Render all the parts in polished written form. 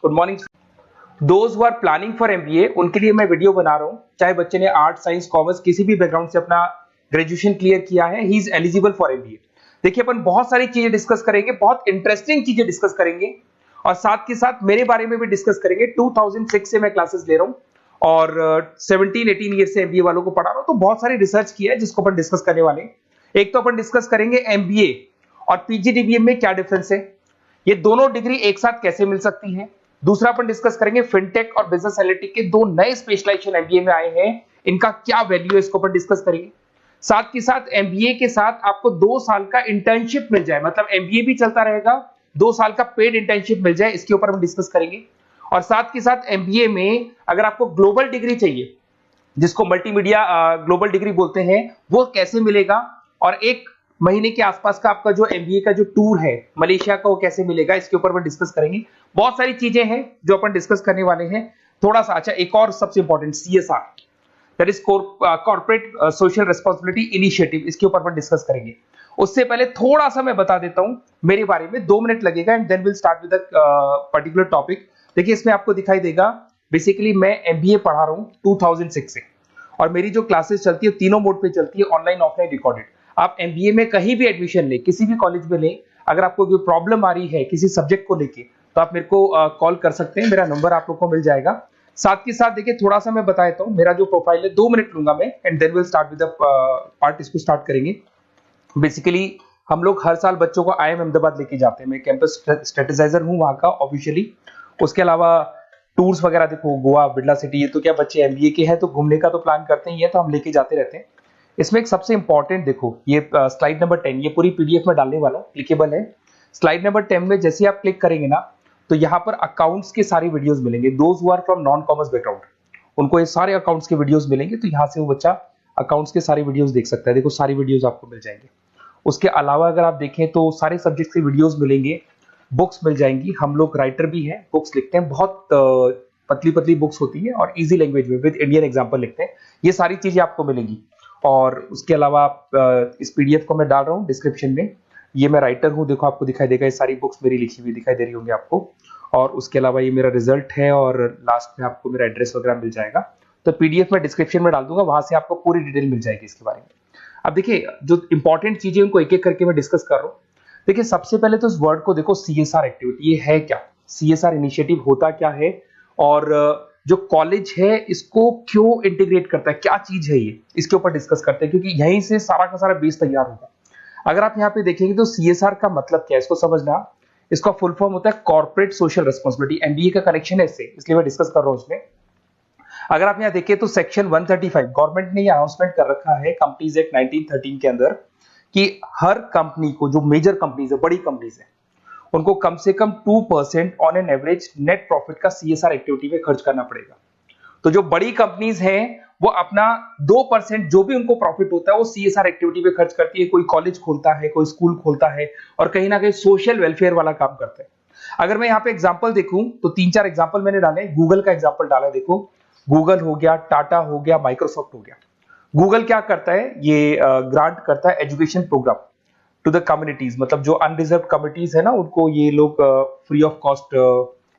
Good morning. Those who are planning for MBA, उनके लिए मैं वीडियो बना रहा हूं। चाहे बच्चे ने आर्ट, साइंस, कॉमर्स किसी भी बैकग्राउंड से अपना ग्रेजुएशन क्लियर किया है, he is eligible for MBA. देखिए, अपन बहुत सारी चीजें डिस्कस करेंगे, बहुत इंटरेस्टिंग चीजें डिस्कस करेंगे और साथ के साथ मेरे बारे में भी डिस्कस करेंगे। 2006 से मैं क्लासेस ले रहा हूं और 17-18 ईयर से एमबीए वालों को पढ़ा रहा हूं, तो बहुत सारी रिसर्च की है जिसको अपन डिस्कस करने वाले हैं। एक तो अपन डिस्कस करेंगे एमबीए और पीजीडीबीएम में क्या डिफरेंस है, ये दोनों डिग्री एक साथ कैसे मिल सकती है। दूसरा अपन डिस्कस करेंगे फिनटेक और बिजनेस एनालिटिक के दो नए स्पेशलाइजेशन एमबीए में आए हैं, इनका क्या वैल्यू है, इसको अपन डिस्कस करेंगे। साथ के साथ एमबीए के साथ आपको 2 साल का इंटर्नशिप मिल जाए, मतलब एमबीए भी चलता रहेगा, 2 साल का पेड इंटर्नशिप मिल जाए, इसके ऊपर हम डिस्कस करेंगे। और साथ के साथ एमबीए में अगर आपको ग्लोबल डिग्री चाहिए, जिसको मल्टीमीडिया ग्लोबल डिग्री बोलते हैं, वो कैसे मिलेगा, और 1 महीने के आसपास का आपका जो एमबीए का जो टूर है मलेशिया का, वो कैसे मिलेगा, इसके ऊपर अपन डिस्कस करेंगे। बहुत सारी चीजें हैं जो अपन डिस्कस करने वाले हैं। थोड़ा सा अच्छा, एक और सबसे important CSR, that is corporate social responsibility initiative, इसके ऊपर अपन डिस्कस करेंगे। उससे पहले थोड़ा सा मैं बता देता हूं मेरे बारे में, 2 मिनट लगेगा and then will start with particular topic. देखिए, इसमें आपको दिखाई देगा बेसिकली मैं एमबीए पढ़ा रहा हूं 2006 से, और मेरी जो क्लासेस चलती है तीनों मोड पे चलती है, ऑनलाइन, ऑफलाइन, रिकॉर्डेड। आप एमबीए में कहीं भी एडमिशन लें, किसी भी कॉलेज में लें, अगर आपको कोई प्रॉब्लम आ रही है किसी सब्जेक्ट को लेके, तो आप मेरे को कॉल कर सकते हैं, मेरा नंबर आप लोग को मिल जाएगा। साथ के साथ देखिए, थोड़ा सा मैं बता देता हूं, मेरा जो प्रोफाइल है 2 मिनट लूंगा मैं and then will start with the part, इसको स्टार्ट करेंगे। बेसिकली हम लोग हर साल बच्चों को आईएम अहमदाबाद लेके जाते हैं, मैं कैंपस स्ट्रेटेजाइजर हूं वहां का ऑफिशियली। उसके अलावा टूर्स वगैरह, देखो गोवा, बिरला सिटी, ये तो क्या बच्चे एमबीए के हैं तो घूमने का तो प्लान करते ही है, तो हम लेके जाते रहते हैं। इसमें एक सबसे इंपॉर्टेंट, देखो ये स्लाइड नंबर 10, ये पूरी पीडीएफ में डालने वाला हूं, क्लिकेबल है। स्लाइड नंबर 10 में जैसे आप क्लिक करेंगे ना, तो यहाँ पर अकाउंट्स के सारे वीडियोस मिलेंगे। Those who are from non commerce background, उनको ये सारे अकाउंट्स के वीडियोस मिलेंगे, तो यहाँ से वो बच्चा अकाउंट्स के सारे वीडियोस देख सकता है। देखो, सारी वीडियोस आपको मिल जाएंगे। उसके अलावा अगर आप देखें तो सारे सब्जेक्ट के वीडियोस मिलेंगे, बुक्स मिल जाएंगी। हम लोग राइटर भी हैं, बुक्स लिखते हैं, बहुत पतली पतली बुक्स होती है और इजी लैंग्वेज में विद इंडियन एग्जांपल लिखते हैं। ये सारी चीजें आपको मिलेंगी। और उसके अलावा इस पीडीएफ को मैं डाल रहा हूँ डिस्क्रिप्शन में, ये मैं राइटर हूँ, देखो आपको दिखाई देगा, ये सारी बुक्स मेरी लिखी हुई दिखाई दे रही होंगी आपको। और उसके अलावा ये मेरा रिजल्ट है और लास्ट में आपको मेरा एड्रेस वगैरह मिल जाएगा। तो पीडीएफ में डिस्क्रिप्शन में डाल दूंगा, वहां से आपको पूरी डिटेल मिल जाएगी इसके बारे में। अब देखिए, जो इंपॉर्टेंट चीजें उनको एक एक करके मैं डिस्कस कर रहा हूँ। देखिए, सबसे पहले तो इस वर्ड को देखो, सीएसआर एक्टिविटी, ये है क्या, सीएसआर इनिशिएटिव होता क्या है, और जो कॉलेज है इसको क्यों इंटीग्रेट करता है, क्या चीज है ये, इसके ऊपर डिस्कस करते हैं, क्योंकि यहीं से सारा का सारा बेस तैयार होगा। अगर आप यहाँ पे देखेंगे तो सीएसआर का मतलब क्या है, इसको समझना। इसका फुल फॉर्म होता है कॉर्पोरेट सोशल रिस्पांसिबिलिटी। एमबीए का कनेक्शन है इससे, इसलिए मैं डिस्कस कर रहा हूँ इसमें। अगर आप यहाँ देखिए तो सेक्शन 135, गवर्नमेंट ने ये अनाउंसमेंट कर रखा है कंपनीज एक्ट 1913 के अंदर, कि हर कंपनी को, जो मेजर कंपनीज है, बड़ी कंपनीज है, उनको कम से कम 2% on an average net profit का सीएसआर एक्टिविटी में खर्च करना पड़ेगा। तो जो बड़ी कंपनीज हैं वो अपना 2% जो भी उनको प्रॉफिट होता है वो सीएसआर एक्टिविटी पे खर्च करती है। कोई कॉलेज खोलता है, कोई स्कूल खोलता है, और कहीं ना कहीं सोशल वेलफेयर वाला काम करता है। अगर मैं यहाँ पे एग्जांपल देखूं तो 3-4 एग्जांपल मैंने डाले। गूगल का एग्जांपल डाला है, देखो गूगल हो गया, टाटा हो गया, माइक्रोसॉफ्ट हो गया। गूगल क्या करता है, ये ग्रांट करता है education program to the communities, मतलब जो अनरिजर्व कम्युनिटीज है ना, उनको ये लोग free of cost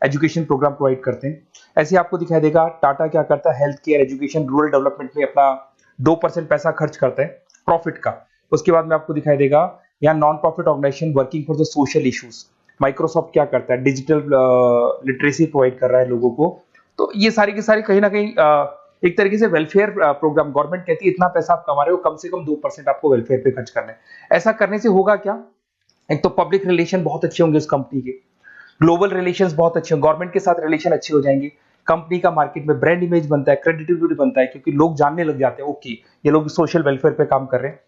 education program provide करते हैं। ऐसे आपको दिखाई देगा टाटा क्या करता है, health care, education, rural development में अपना 2% पैसा खर्च करता है प्रॉफिट का। उसके बाद में आपको दिखाई देगा यहाँ non profit organization working for the social issues. Microsoft क्या करता है, डिजिटल लिटरेसी प्रोवाइड कर रहा है लोगों को। तो ये सारी की सारी कहीं ना कहीं एक तरीके से वेलफेयर प्रोग्राम। गवर्नमेंट कहती है इतना पैसा आप कमा रहे हो, कम से कम 2% आपको वेलफेयर पे खर्च करना है। ऐसा करने से होगा क्या, एक तो पब्लिक रिलेशन बहुत अच्छे होंगे उस कंपनी के, ग्लोबल रिलेशंस बहुत अच्छे होंगे, गवर्नमेंट के साथ रिलेशन अच्छे हो जाएंगे, कंपनी का मार्केट में ब्रांड इमेज बनता है, क्रेडिबिलिटी बनता है, क्योंकि लोग जानने लग जाते हैं ओके ये लोग सोशल वेलफेयर पे काम कर रहे हैं।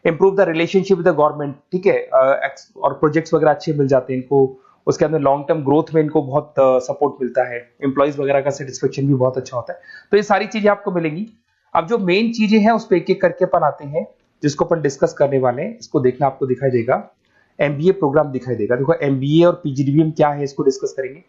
Improve the relationship with the government, ठीक है, और प्रोजेक्ट्स वगैरह अच्छे मिल जाते हैं इनको। उसके अंदर लॉन्ग टर्म ग्रोथ में इनको बहुत सपोर्ट मिलता है, एम्प्लॉइज वगैरह का सेटिस्फेक्शन भी बहुत अच्छा होता है। तो ये सारी चीजें आपको मिलेंगी। अब जो मेन चीजें हैं उस पर एक एक करके अपन आते हैं, जिसको अपन डिस्कस करने वाले हैं। इसको देखना, आपको दिखाई देगा एमबीए प्रोग्राम दिखाई देगा। देखो एमबीए और पीजीडीबीएम क्या है, इसको डिस्कस करेंगे।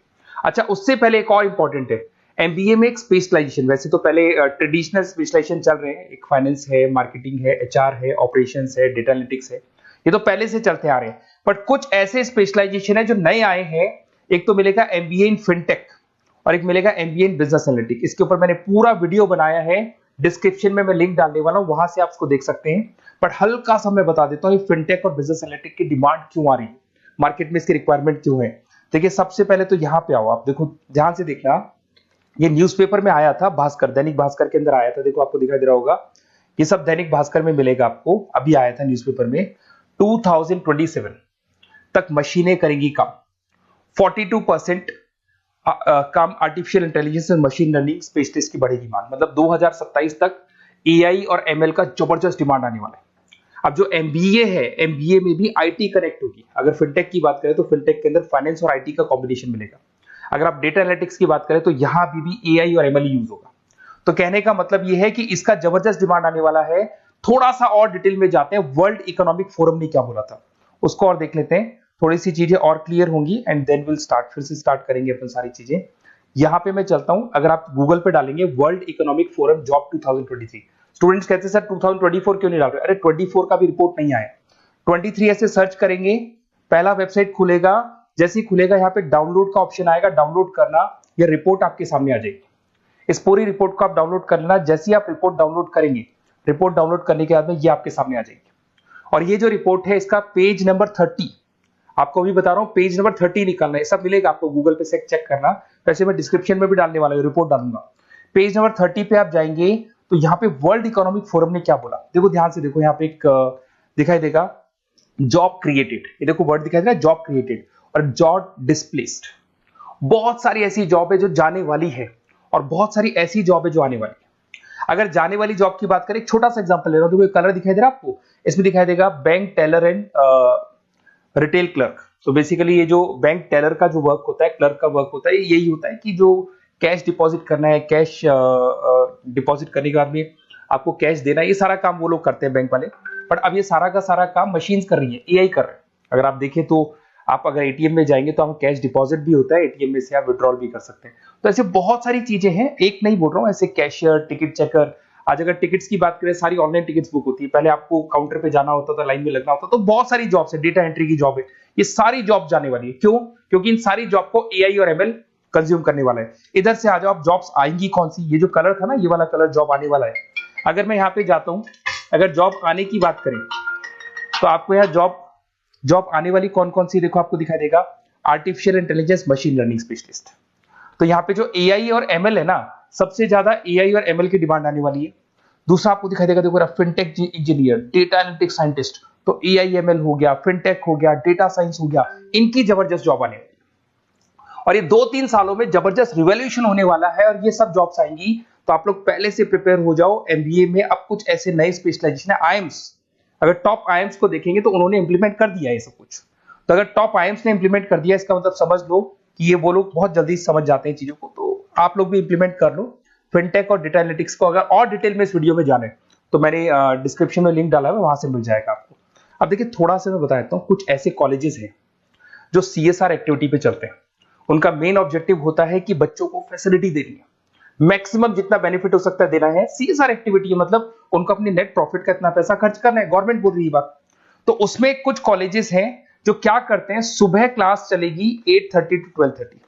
अच्छा, उससे पहले एक और इंपॉर्टेंट है, एमबीए में एक स्पेशलाइजेशन, वैसे तो पहले ट्रेडिशनल स्पेशलाइजेशन चल रहे हैं, एक फाइनेंस है, मार्केटिंग है, एचआर है, ऑपरेशंस है, डेटा एनालिटिक्स है, ये तो पहले से चलते आ रहे हैं। बट कुछ ऐसे स्पेशलाइजेशन है जो नए आए हैं। एक तो मिलेगा एमबीए इन फिनटेक, और एक मिलेगा एमबीए इन बिजनेस एनालिटिक्स। इसके ऊपर मैंने पूरा वीडियो बनाया है, डिस्क्रिप्शन में मैं लिंक डालने वाला हूं, वहां से आप उसको देख सकते हैं। बट हल्का सा मैं बता देता हूं ये फिनटेक और बिजनेस एनालिटिक्स की डिमांड क्यों आ रही है, मार्केट में इसकी रिक्वायरमेंट क्यों है। देखिए सबसे पहले तो यहाँ पे आओ, आप देखो ध्यान से देखना, ये न्यूज़पेपर में आया था, भास्कर, दैनिक भास्कर के अंदर आया था, देखो आपको दिखाई दे रहा होगा, ये सब दैनिक भास्कर में मिलेगा आपको, अभी आया था न्यूज़पेपर में। 2027 तक मशीनें करेंगी काम, 42% काम आर्टिफिशियल इंटेलिजेंस और मशीन लर्निंग स्पेशलिस्ट की बढ़ेगी मांग, मतलब 2027 तक एआई और एमएल का जबरदस्त डिमांड आने वाला है। अब जो एमबीए है, एमबीए में भी आईटी कनेक्ट होगी। अगर फिनटेक की बात करें तो फिनटेक के अंदर फाइनेंस और आईटी का कॉम्बिनेशन मिलेगा। अगर आप डेटा एनालिटिक्स की बात करें तो यहां भी एआई और एमएल यूज होगा। तो कहने का मतलब यह है कि इसका जबरदस्त डिमांड आने वाला है। थोड़ा सा और डिटेल में जाते हैं, वर्ल्ड इकोनॉमिक फोरम ने क्या बोला था उसको और देख लेते हैं, थोड़ी सी चीजें और क्लियर होंगी एंड देन विल स्टार्ट, फिर से स्टार्ट करेंगे अपन सारी चीजें। यहां पे मैं चलता हूं, अगर आप गूगल पे डालेंगे world economic forum job 2023, students कहते हैं सर 2024 क्यों नहीं डाल रहे, अरे 24 का भी रिपोर्ट नहीं आया, 23 ऐसे सर्च करेंगे, पहला वेबसाइट खुलेगा, जैसे ही खुलेगा यहाँ पे डाउनलोड का ऑप्शन आएगा, डाउनलोड करना, ये रिपोर्ट आपके सामने आ जाएगी। इस पूरी रिपोर्ट को आप डाउनलोड कर लेना, जैसे ही आप रिपोर्ट डाउनलोड करेंगे, रिपोर्ट डाउनलोड करने के बाद में ये आपके सामने आ जाएगी। और ये जो रिपोर्ट है इसका पेज नंबर 30, आपको भी बता रहा हूं पेज नंबर 30 निकालना है, सब मिलेगा आपको गूगल पे से चेक करना, वैसे मैं डिस्क्रिप्शन में भी डालने वाला हूं, रिपोर्ट डालूंगा। पेज नंबर 30 पे आप जाएंगे तो यहाँ पे वर्ल्ड इकोनॉमिक फोरम ने क्या बोला, देखो ध्यान से देखो, यहाँ पे एक दिखाई देगा जॉब क्रिएटेड, ये देखो वर्ड दिखाई दे रहा है जॉब क्रिएटेड और जॉब डिस्प्लेस्ड। बहुत सारी ऐसी जॉब है जो जाने वाली है और बहुत सारी ऐसी जॉब है जो आने वाली है। अगर जाने वाली जॉब की बात करें, एक छोटा सा एग्जांपल ले रहा हूं, देखो कलर दिखाई दे रहा है आपको, इसमें दिखाई देगा bank teller and retail clerk. तो बेसिकली ये जो बैंक टेलर का जो वर्क होता है, क्लर्क का वर्क होता है, यही होता है कि जो कैश डिपॉजिट करना है, कैश डिपॉजिट करने के बाद में आपको कैश देना है, ये सारा काम वो लोग करते हैं बैंक वाले। बट अब ये सारा का सारा काम मशीन्स कर रही है, एआई कर रहे हैं। अगर आप देखें तो आप अगर एटीएम में जाएंगे तो आपको कैश डिपॉजिट भी होता है, एटीएम में से आप विड्रॉल भी कर सकते हैं। तो ऐसे बहुत सारी चीजें हैं, एक नहीं बोल रहा हूँ, ऐसे कैशियर, टिकट चेकर, आज अगर टिकट्स की बात करें सारी ऑनलाइन टिकट्स बुक होती है, पहले आपको काउंटर पे जाना होता था, लाइन में लगना होता, तो बहुत सारी जॉब्स है, डेटा एंट्री की जॉब है, ये सारी जॉब जाने वाली है। क्यों? क्योंकि इन सारी जॉब को एआई और एमएल कंज्यूम करने वाला है। इधर से आ जाओ, आप जॉब्स आएंगी कौन सी, ये जो कलर था ना, ये वाला कलर जॉब आने वाला है। अगर मैं यहाँ पे जाता हूं, अगर जॉब आने की बात करें तो आपको यहाँ जॉब आने वाली कौन कौन सी, देखो आपको दिखाई देगा artificial intelligence machine learning specialist. तो यहाँ पे जो एआई और एमएल है ना, सबसे ज्यादा एआई और एमएल की डिमांड आने वाली है। दूसरा आपको दिखाई देगा, देखो fintech engineer, data analytics scientist, तो एआई एमएल हो गया, फिनटेक हो गया, डेटा साइंस हो गया, इनकी जबरदस्त जॉब आने वाली है। और ये 2-3 सालों में जबरदस्त रिवॉल्यूशन होने वाला है और ये सब जॉब्स आएंगी। तो आप लोग पहले से प्रिपेयर हो जाओ। एमबीए में अब कुछ ऐसे नए स्पेशलाइजेशन है, आईएम्स, अगर टॉप आईएम्स को देखेंगे तो उन्होंने इंप्लीमेंट कर दिया है सब कुछ। तो अगर टॉप आईएम्स ने इंप्लीमेंट कर दिया, इसका मतलब समझ लो कि ये वो लोग बहुत जल्दी समझ जाते हैं चीजों को, तो आप लोग भी इंप्लीमेंट कर लो फिनटेक और डेटा एनालिटिक्स को। अगर और डिटेल में इस वीडियो में जाने तो मैंने डिस्क्रिप्शन में लिंक डाला है, वहां से मिल जाएगा आपको। अब देखिए थोड़ा सा मैं बता देता हूँ, कुछ ऐसे कॉलेजेस हैं जो सीएसआर एक्टिविटी पे चलते हैं। उनका मेन ऑब्जेक्टिव होता है कि बच्चों को फैसिलिटी देनी है, मैक्सिमम जितना बेनिफिट हो सकता है देना है। सीएसआर एक्टिविटी मतलब उनको अपनी नेट प्रॉफिट का इतना पैसा खर्च करना है, गवर्नमेंट बोल रही है बात। तो उसमें कुछ कॉलेजेस हैं जो क्या करते हैं, सुबह क्लास चलेगी 8:30 to 12:30,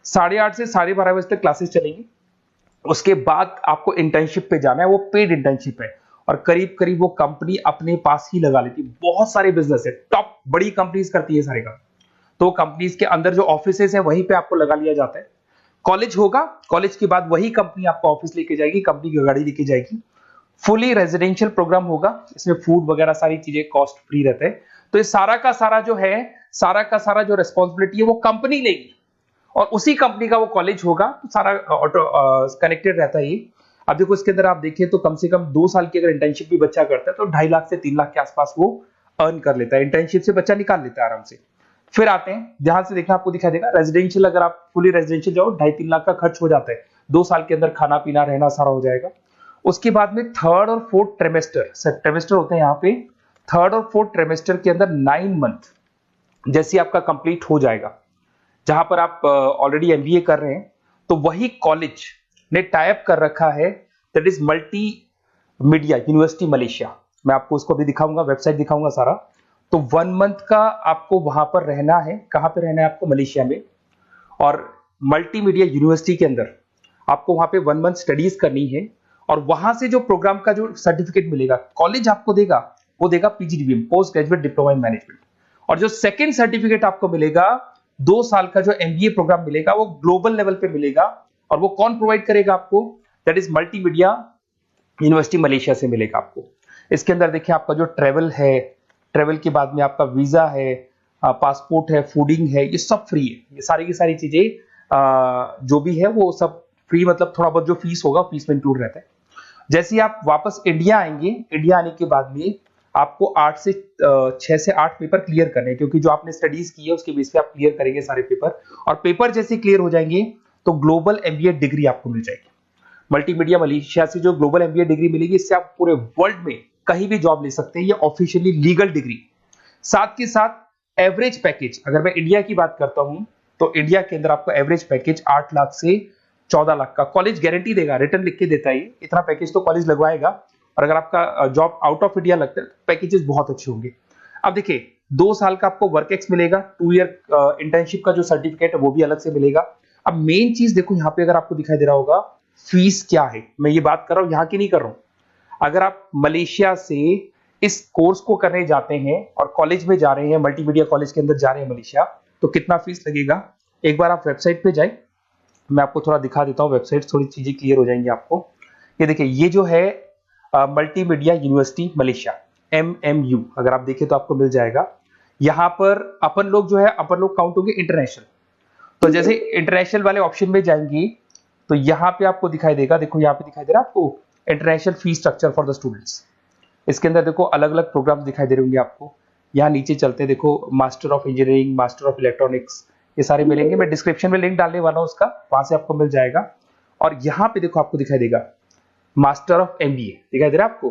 8:30 से 12:30 बजे तक क्लासेस चलेंगी। उसके बाद आपको इंटर्नशिप पे जाना है, वो पेड इंटर्नशिप है और करीब करीब वो कंपनी अपने पास ही लगा लेती है। बहुत सारे बिजनेस है, टॉप बड़ी कंपनीज करती है सारे काम। तो कंपनीज के अंदर जो ऑफिसेज है वहीं पे आपको लगा लिया जाता है। कॉलेज होगा, कॉलेज के बाद वही कंपनी आपको ऑफिस लेके जाएगी, कंपनी की गाड़ी लेके जाएगी। फुली रेजिडेंशियल प्रोग्राम होगा, इसमें फूड वगैरह सारी चीजें कॉस्ट फ्री रहते हैं। तो ये सारा का सारा जो है, सारा का सारा जो रेस्पॉन्सिबिलिटी है वो कंपनी लेगी और उसी कंपनी का वो कॉलेज होगा। तो सारा ऑटो कनेक्टेड रहता है ये। अब देखो इसके अंदर आप देखिए तो कम से कम 2 साल की अगर इंटर्नशिप भी बच्चा करता है तो 2.5 लाख से 3 लाख के आसपास वो अर्न कर लेता है, इंटर्नशिप से बच्चा निकाल लेता है आराम से। फिर आते हैं, ध्यान से देखना, आपको दिखाई देगा रेजिडेंशियल, अगर आप फुली रेजिडेंशियल जाओ 2.5-3 लाख का खर्च हो जाता है, 2 साल के अंदर खाना पीना रहना सारा हो जाएगा। उसके बाद में 3rd और 4th ट्रेमेस्टर होते हैं यहाँ पे। 3rd और 4th ट्रेमेस्टर के अंदर 9 मंथ जैसे आपका कंप्लीट हो जाएगा, जहां पर आप ऑलरेडी एमबीए कर रहे हैं, तो वही कॉलेज ने टाई अप कर रखा है, that is multi media university Malaysia. मैं आपको उसको भी दिखाऊंगा, वेबसाइट दिखाऊंगा सारा। तो 1 मंथ का आपको वहां पर रहना है। कहां पे रहना है आपको? मलेशिया में। और मल्टीमीडिया यूनिवर्सिटी के अंदर आपको वहां पे 1 मंथ स्टडीज करनी है और वहां से जो प्रोग्राम का जो सर्टिफिकेट मिलेगा कॉलेज आपको देगा, वो देगा PGDBM, post graduate diploma in management. और जो सेकंड सर्टिफिकेट आपको मिलेगा 2 साल का जो एमबीए प्रोग्राम मिलेगा वो ग्लोबल लेवल पे मिलेगा। और वो कौन प्रोवाइड करेगा आपको? That is multimedia university Malaysia से मिलेगा आपको। इसके अंदर देखिए आपका जो ट्रेवल है, ट्रेवल के बाद में आपका वीजा है, पासपोर्ट है, फूडिंग है, ये सब फ्री है। ये सारी की सारी चीजें जो भी है वो सब फ्री, मतलब थोड़ा बहुत जो फीस होगा फीस में इंक्लूड रहता है। जैसे ही आप वापस इंडिया आएंगे, इंडिया आने के बाद में आपको 6 से 8 पेपर क्लियर करने हैं, क्योंकि जो आपने स्टडीज की है उसके बेस पे आप क्लियर करेंगे सारे पेपर। और पेपर जैसे क्लियर हो जाएंगे तो ग्लोबल एमबीए डिग्री आपको मिल जाएगी। मल्टीमीडिया मलेशिया से जो ग्लोबल एमबीए डिग्री मिलेगी, इससे आप पूरे वर्ल्ड में कहीं भी जॉब ले सकते हैं। ये ऑफिशियली लीगल डिग्री। साथ के साथ एवरेज पैकेज, अगर मैं इंडिया की बात करता हूं तो इंडिया के अंदर आपको एवरेज पैकेज 8 लाख से 14 लाख का कॉलेज गारंटी देगा, रिटर्न लिख के देता है। इतना पैकेज तो कॉलेज लगवाएगा। और अगर आपका जॉब आउट ऑफ इंडिया लगता है तो पैकेजेस बहुत अच्छे होंगे। अब देखिए 2 साल का आपको वर्क एक्स मिलेगा, 2 ईयर इंटर्नशिप का जो सर्टिफिकेट है वो भी अलग से मिलेगा। अब मेन चीज देखो यहाँ पे, अगर आपको दिखाई दे रहा होगा फीस क्या है, मैं ये बात कर रहा हूं यहाँ की नहीं कर रहा हूं। अगर आप मलेशिया से इस कोर्स को करने जाते हैं और कॉलेज में जा रहे हैं, मल्टीमीडिया कॉलेज के अंदर जा रहे हैं मलेशिया, तो कितना फीस लगेगा? एक बार आप वेबसाइट पे जाए, मैं आपको थोड़ा दिखा देता हूँ वेबसाइट, थोड़ी चीजें क्लियर हो जाएंगी आपको। ये देखिए, ये जो है मल्टीमीडिया यूनिवर्सिटी मलेशिया, MMU, अगर आप देखें तो आपको मिल जाएगा। यहाँ पर अपन लोग जो है, अपन लोग काउंट होंगे इंटरनेशनल। तो जैसे इंटरनेशनल वाले ऑप्शन में जाएंगे तो यहाँ पे आपको दिखाई देगा, देखो यहाँ पे दिखाई दे रहा है आपको international fee structure for the students. इसके अंदर देखो अलग अलग प्रोग्राम दिखाई दे रहे होंगे आपको। यहाँ नीचे चलते हैं, देखो master of engineering, master of electronics, ये सारे मिलेंगे। मैं डिस्क्रिप्शन में लिंक डालने वाला हूँ उसका, वहां से आपको मिल जाएगा। और यहाँ पे देखो आपको दिखाई देगा मास्टर ऑफ एमबीए, दिखाई दे रहा है आपको।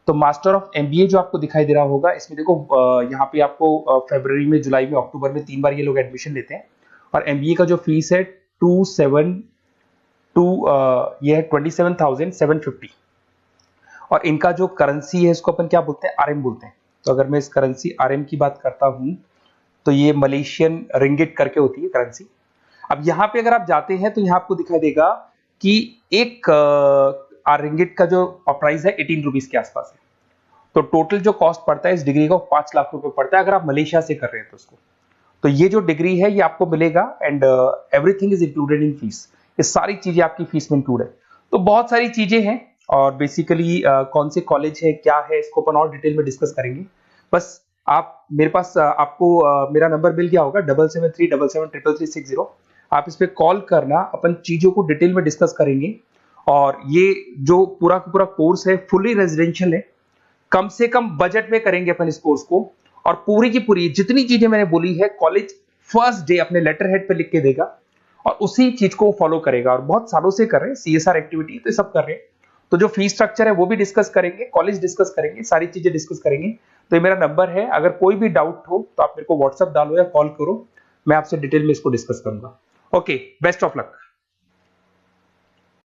तो मास्टर ऑफ एमबीए जो आपको दिखाई दे रहा होगा, इसमें देखो यहाँ पे आपको फरवरी में, जुलाई में, अक्टूबर में 3 बार ये लोग एडमिशन लेते हैं। और एमबीए का जो फीस है 27,750। और इनका जो करेंसी है इसको अपन क्या बोलते हैं? आरएम बोलते हैं। तो अगर मैं इस करेंसी आरएम की बात करता हूं तो ये मलेशियन रिंगिट करके होती है करेंसी। अब यहाँ पे अगर आप जाते हैं तो यहाँ आपको दिखाई देगा कि एक रिंगिट का जो प्राइस है 18 रुपीज के आसपास है। तो टोटल जो कॉस्ट पड़ता है इस डिग्री का 5 लाख रुपए पड़ता है, अगर आप मलेशिया से कर रहे हैं तो उसको। तो ये जो डिग्री है ये आपको मिलेगा and everything is included in fees. ये सारी चीजें आपकी फीस में इंक्लूड है। तो बहुत सारी चीजें हैं और बेसिकली कौन से कॉलेज है, क्या है, इसको अपन और डिटेल में डिस्कस करेंगे। बस आप मेरे पास आपको मेरा नंबर मिल गया होगा 7737773360। आप इस पे कॉल करना, अपन चीजों को डिटेल में डिस्कस करेंगे। और ये जो पूरा का पूरा कोर्स है फुली रेजिडेंशियल है, कम से कम बजट में करेंगे अपन इस कोर्स को। और पूरी की पूरी जितनी चीजें मैंने बोली है कॉलेज फर्स्ट डे अपने लेटर हेड पे लिख के देगा और उसी चीज को फॉलो करेगा। और बहुत सालों से कर रहे हैं CSR एक्टिविटी, तो सब कर रहे हैं। तो जो फीस स्ट्रक्चर है वो भी डिस्कस करेंगे, कॉलेज डिस्कस करेंगे, सारी चीजें डिस्कस करेंगे। तो ये मेरा नंबर है, अगर कोई भी डाउट हो तो आप मेरे को व्हाट्सएप डालो या कॉल करो, मैं आपसे डिटेल में इसको डिस्कस करूंगा। Okay, best of luck.